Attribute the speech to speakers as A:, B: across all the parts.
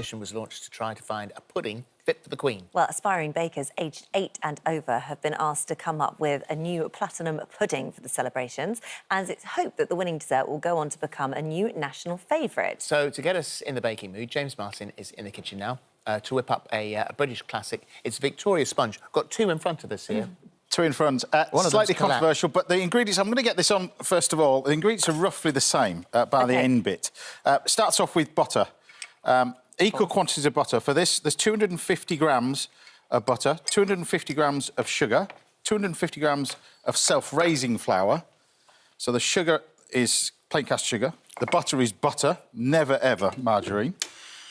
A: coalition was launched to try to find a pudding fit for the Queen.
B: Well, aspiring bakers aged 8 and over have been asked to come up with a new platinum pudding for the celebrations, and it's hoped that the winning dessert will go on to become a new national favourite.
A: So, to get us in the baking mood, James Martin is in the kitchen now to whip up a British classic. It's Victoria sponge. Got 2 in front of us here.
C: 2 in front. Slightly controversial, but the ingredients... I'm going to get this on, first of all. The ingredients are roughly the same by the end bit. Starts off with butter. Equal quantities of butter. For this, there's 250 grams of butter, 250 grams of sugar, 250 grams of self-raising flour. So the sugar is plain cast sugar. The butter is butter, never, ever margarine.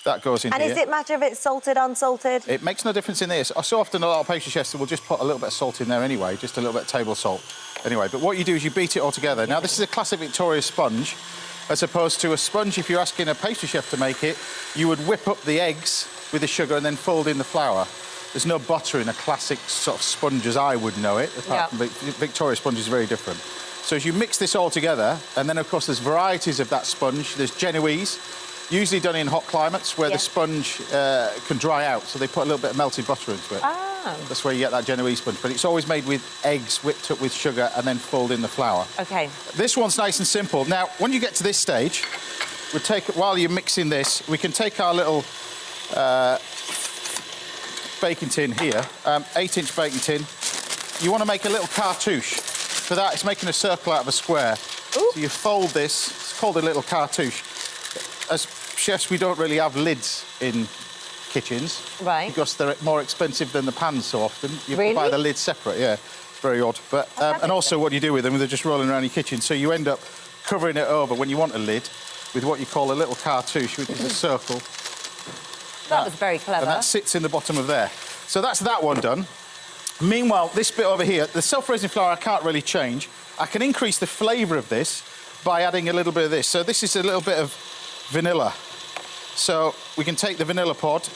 C: That goes in here.
B: And is it a matter of it's salted, unsalted?
C: It makes no difference in this. So often a lot of pastry chefs will just put a little bit of salt in there anyway, just a little bit of table salt. Anyway, but what you do is you beat it all together. Now, this is a classic Victoria sponge, as opposed to a sponge, if you're asking a pastry chef to make it, you would whip up the eggs with the sugar and then fold in the flour. There's no butter in a classic sort of sponge as I would know it. Apart from Victoria sponge is very different. So as you mix this all together, and then, of course, there's varieties of that sponge. There's Genoese, usually done in hot climates where the sponge can dry out, so they put a little bit of melted butter into it. That's where you get that Genoese sponge. But it's always made with eggs whipped up with sugar and then fold in the flour.
B: OK.
C: This one's nice and simple. Now, when you get to this stage, we'll take, while you're mixing this, we can take our little baking tin here, 8-inch baking tin. You want to make a little cartouche. For that, it's making a circle out of a square. Ooh. So you fold this. It's called a little cartouche. As chefs, we don't really have lids in kitchens. Right. Because they're more expensive than the pans so often. You have to buy the lid separate, It's very odd. But and also what you do with them, they're just rolling around your kitchen. So you end up covering it over when you want a lid with what you call a little cartouche, which is a circle.
B: That was very clever.
C: And that sits in the bottom of there. So that's that one done. Meanwhile, this bit over here, the self-raising flour I can't really change. I can increase the flavour of this by adding a little bit of this. So this is a little bit of vanilla. So we can take the vanilla pod.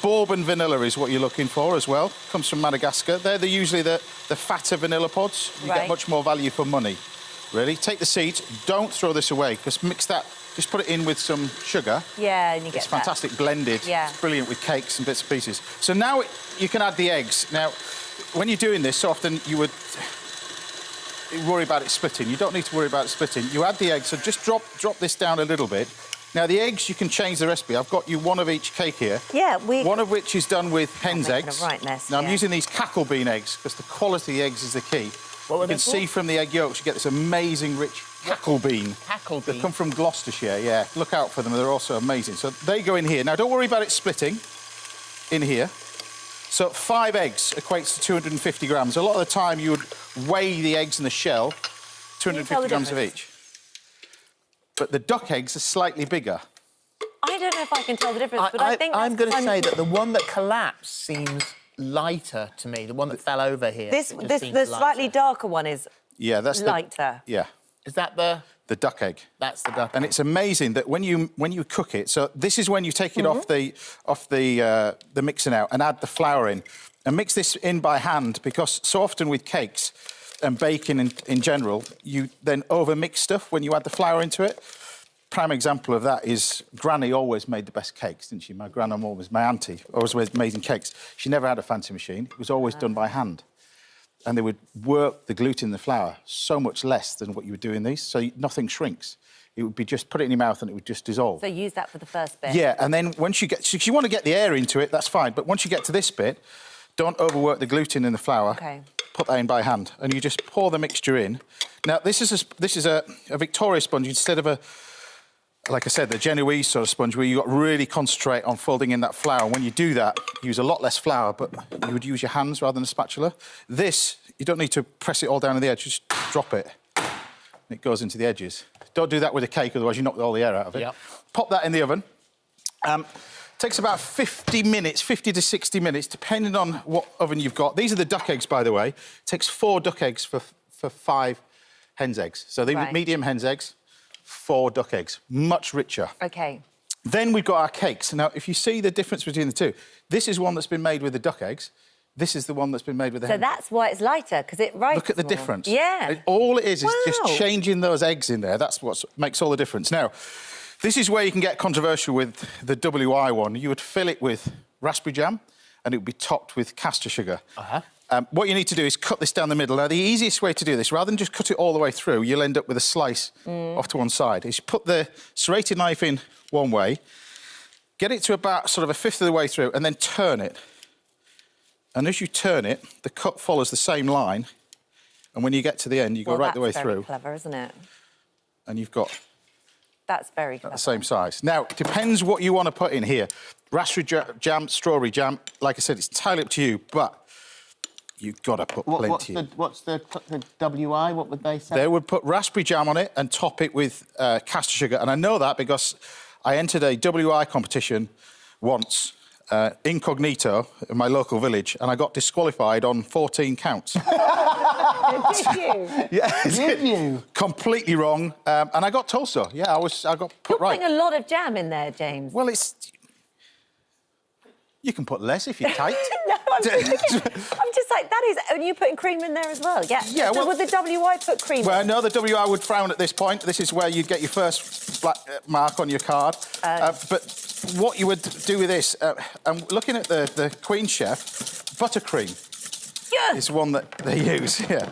C: Bourbon vanilla is what you're looking for as well. Comes from Madagascar. They're usually the fatter vanilla pods. You get much more value for money, really. Take the seeds. Don't throw this away, because mix that. Just put it in with some sugar.
B: Yeah, and you get
C: It's fantastic blended.
B: Yeah.
C: It's brilliant with cakes and bits and pieces. So now you can add the eggs. Now, when you're doing this, so often you would worry about it splitting. You don't need to worry about it splitting. You add the eggs, so just drop this down a little bit. Now, the eggs, you can change the recipe. I've got you one of each cake here.
B: Yeah,
C: one of which is done with hen's eggs.
B: A right mess,
C: now, I'm using these cackle bean eggs, because the quality of the eggs is the key. You can see from the egg yolks, you get this amazing, rich cackle bean.
A: Cackle bean?
C: They come from Gloucestershire, Look out for them, they're also amazing. So they go in here. Now, don't worry about it splitting in here. So 5 eggs equates to 250 grams. A lot of the time, you would weigh the eggs in the shell, 250 grams of each. But the duck eggs are slightly bigger.
B: I don't know if I can tell the difference, but I think
A: I'm going to say that the one that collapsed seems lighter to me. The one that fell over here.
B: The slightly darker one is
C: that's
B: lighter.
A: Is that the
C: duck egg?
A: That's the duck egg.
C: And it's amazing that when you cook it, so this is when you take it off the mixer now and add the flour in, and mix this in by hand, because so often with cakes and baking in general, you then over-mix stuff when you add the flour into it. Prime example of that is Granny always made the best cakes, didn't she? My grandma always, my auntie, always made amazing cakes. She never had a fancy machine. It was always done by hand. And they would work the gluten in the flour so much less than what you would do in these, so nothing shrinks. It would be just put it in your mouth and it would just dissolve.
B: So use that for the first bit?
C: Yeah, and then once you get... So if you want to get the air into it, that's fine, but once you get to this bit, don't overwork the gluten in the flour.
B: OK.
C: Put that in by hand, and you just pour the mixture in. Now, this is a Victoria sponge instead of like I said, the Genoese sort of sponge, where you've got to really concentrate on folding in that flour. And when you do that, you use a lot less flour, but you would use your hands rather than a spatula. This, you don't need to press it all down to the edge, just drop it. And it goes into the edges. Don't do that with a cake, otherwise you knock all the air out of it. Yep. Pop that in the oven. Takes about 50 minutes, 50 to 60 minutes, depending on what oven you've got. These are the duck eggs, by the way. It takes 4 duck eggs for 5 hen's eggs. So they were medium hen's eggs. 4 duck eggs, much richer.
B: OK.
C: Then we've got our cakes. Now, if you see the difference between the two, this is one that's been made with the duck eggs. This is the one that's been made with the hen.
B: So that's why it's lighter, because it rises.
C: Look at the difference.
B: Yeah.
C: All it is just changing those eggs in there. That's what makes all the difference. Now, This is where you can get controversial with the WI one. You would fill it with raspberry jam and it would be topped with castor sugar. What you need to do is cut this down the middle. Now, the easiest way to do this, rather than just cut it all the way through, you'll end up with a slice off to one side, is put the serrated knife in one way, get it to about sort of a fifth of the way through, and then turn it. And as you turn it, the cut follows the same line, and when you get to the end, you go right the way through.
B: That's very clever, isn't it?
C: And you've got...
B: That's very clever.
C: The same size. Now, it depends what you want to put in here. Raspberry jam, strawberry jam, like I said, it's entirely up to you, but you've got to put plenty in.
A: What's the WI? What would they say?
C: They would put raspberry jam on it and top it with castor sugar. And I know that because I entered a WI competition once, incognito, in my local village, and I got disqualified on 14 counts.
B: Did you?
C: Yeah.
A: Did you?
C: Completely wrong. And I got told so. Yeah, I got put right.
B: You're putting a lot of jam in there, James.
C: Well, you can put less if you're tight.
B: No, I'm just like, that is... And you putting cream in there as well, yeah?
C: Yeah, well...
B: So would the WI put cream in?
C: Well, no, the WI would frown at this point. This is where you'd get your first black mark on your card. But what you would do with this, I'm looking at the Queen Chef, buttercream is one that they use, yeah.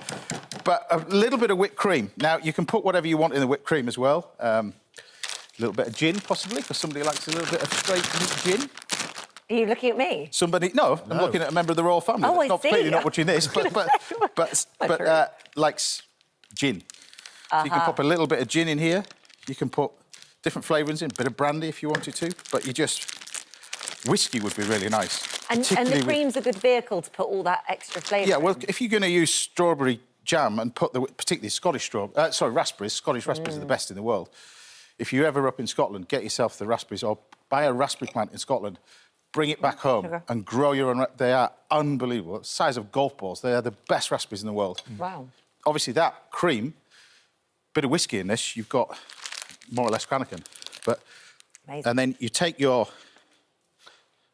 C: But a little bit of whipped cream. Now, you can put whatever you want in the whipped cream as well. A little bit of gin, possibly, because somebody likes a little bit of straight gin.
B: Are you looking at me?
C: Somebody... No, I'm looking at a member of the royal family.
B: Oh, I see.
C: Clearly not watching this, but likes gin. So you can pop a little bit of gin in here. You can put different flavours in, a bit of brandy if you wanted to, but you just... Whiskey would be really nice.
B: And the cream's a good vehicle to put all that extra flavour
C: Yeah, well, if you're going to use strawberry jam and put particularly Scottish raspberries, Scottish raspberries are the best in the world. If you're ever up in Scotland, get yourself the raspberries or buy a raspberry plant in Scotland, bring it back home and grow your own... They are unbelievable. The size of golf balls. They are the best raspberries in the world.
B: Wow.
C: Obviously, that cream, bit of whiskey in this, you've got more or less Cranachan. But...
B: Amazing.
C: And then you take your...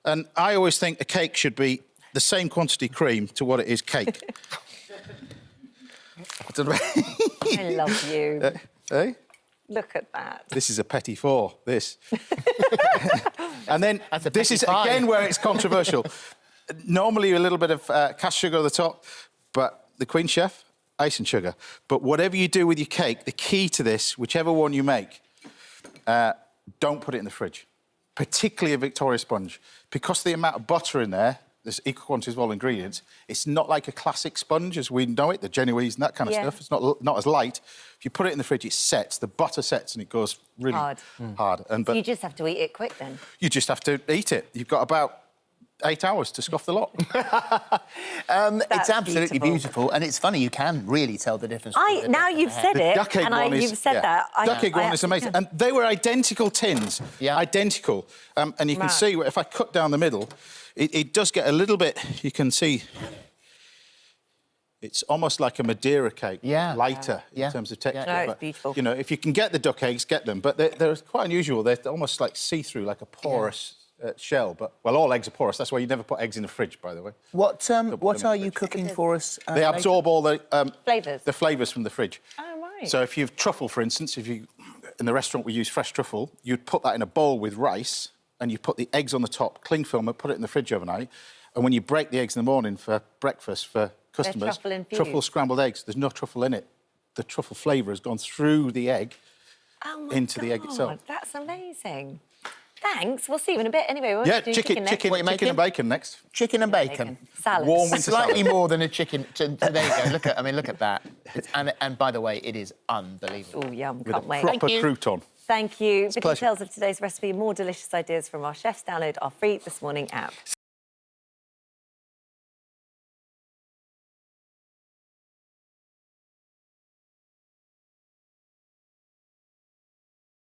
C: And I always think a cake should be the same quantity cream to what it is cake. I don't know.
B: I love you.
C: Eh?
B: Look at that.
C: This is a petit four, this. And then this is, again, where it's controversial. Normally, a little bit of caster sugar at the top, but the Queen Chef, icing sugar. But whatever you do with your cake, the key to this, whichever one you make, don't put it in the fridge, particularly a Victoria sponge. Because of the amount of butter in there, there's equal quantities of all ingredients, it's not like a classic sponge as we know it, the Genoese and that kind of stuff. It's not as light. If you put it in the fridge, it sets, the butter sets, and it goes really hard.
B: So you just have to eat it quick, then?
C: You just have to eat it. You've got about 8 hours to scoff the lot.
A: It's absolutely beautiful, and it's funny, you can really tell the difference.
B: Now you've said it,
C: you've
B: said that.
C: Duck egg one is amazing. And they were identical tins, identical. And you can see, if I cut down the middle, it does get a little bit, you can see, it's almost like a Madeira cake, lighter in terms of texture.
B: No, it's beautiful.
C: You know, if you can get the duck eggs, get them. But they're quite unusual. They're almost like see-through, like a porous shell. But, well, all eggs are porous. That's why you never put eggs in the fridge, by the way.
A: What are you cooking for us?
C: They absorb all the...
B: flavours.
C: The flavours from the fridge.
B: Oh, right.
C: So if you've truffle, for instance, in the restaurant we use fresh truffle, you'd put that in a bowl with rice and you put the eggs on the top, cling film it, put it in the fridge overnight, and when you break the eggs in the morning for breakfast for customers, truffle scrambled eggs, there's no truffle in it. The truffle flavour has gone through the egg into the egg itself.
B: That's amazing. Thanks. We'll see you in a bit. Anyway, we're
C: doing chicken and bacon next.
A: Chicken and bacon.
B: Salad.
C: Warm winter
A: Slightly
C: salad.
A: more than a chicken. There you go. Look at that. And by the way, it is unbelievable.
B: Oh, yum.
C: With
B: Can't wait.
C: proper crouton.
B: Thank you. For
C: pleasure.
B: details of today's recipe and more delicious ideas from our chefs, download our free This Morning app.